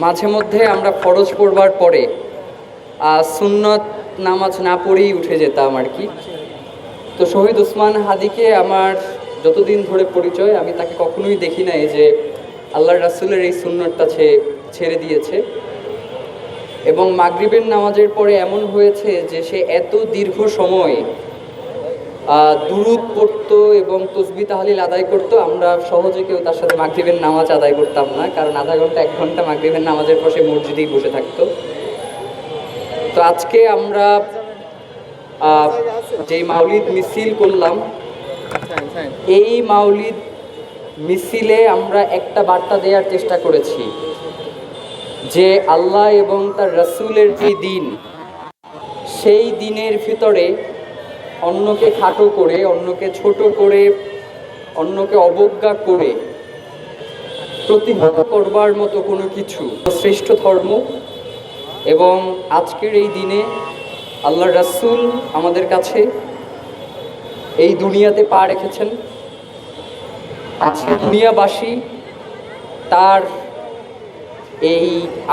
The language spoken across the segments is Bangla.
মাঝে মধ্যে আমরা ফরজ পড়বার পরে সুন্নত নামাজ না পড়েই উঠে যেতাম আর কি। তো শহীদ ওসমান হাদিকে আমার যতদিন ধরে পরিচয়, আমি তাকে কখনোই দেখি নাই যে আল্লাহর রাসূলের এই সুন্নতটা ছেড়ে দিয়েছে। এবং মাগরিবের নামাজের পরে এমন হয়েছে যে সে এত দীর্ঘ সময় দুরূদ পড়তো এবং তসবিহ তাহলিল আদায় করতো, আমরা সহজে কেউ তার সাথে মাগরিবের নামাজ আদায় করতাম না, কারণ আধা ঘন্টা 1 ঘন্টা মাগরিবের নামাজের পর সে মসজিদেই বসে থাকতো। তো আজকে আমরা যেই মাউলিদ মিছিল করলাম, এই মাউলিদ মিছিলে আমরা একটা বার্তা দেওয়ার চেষ্টা করেছি যে আল্লাহ এবং তার রাসূলের যে দিন, সেই দিনের ভিতরে অন্যকে খাটো করে, অন্যকে ছোট করে, অন্যকে অবজ্ঞা করে প্রতিহত করবার মতো কোনো কিছু শ্রেষ্ঠ ধর্ম। এবং আজকের এই দিনে আল্লাহর রাসূল আমাদের কাছে এই দুনিয়াতে পা রেখেছেন। আজকে দুনিয়াবাসী তার এই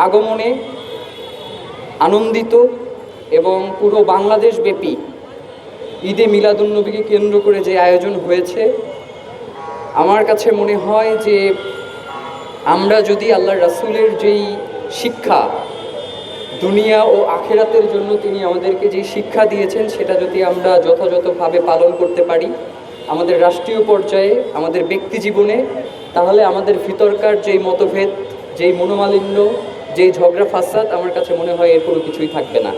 আগমনে আনন্দিত এবং পুরো বাংলাদেশ ব্যাপী ঈদে মিলাদুন্নবীকে কেন্দ্র করে যে আয়োজন হয়েছে, আমার কাছে মনে হয় যে আমরা যদি আল্লাহর রাসূলের যেই শিক্ষা, দুনিয়া ও আখিরাতের জন্য তিনি আমাদেরকে যে শিক্ষা দিয়েছেন, সেটা যদি আমরা যথাযথভাবে পালন করতে পারি আমাদের রাষ্ট্রীয় পর্যায়ে, আমাদের ব্যক্তি জীবনে, তাহলে আমাদের ভিতরকার যেই মতভেদ, যেই মনোমালিন্য, যেই ঝগড়া ফাসাদ, আমার কাছে মনে হয় এর কোনো কিছুই থাকবে না।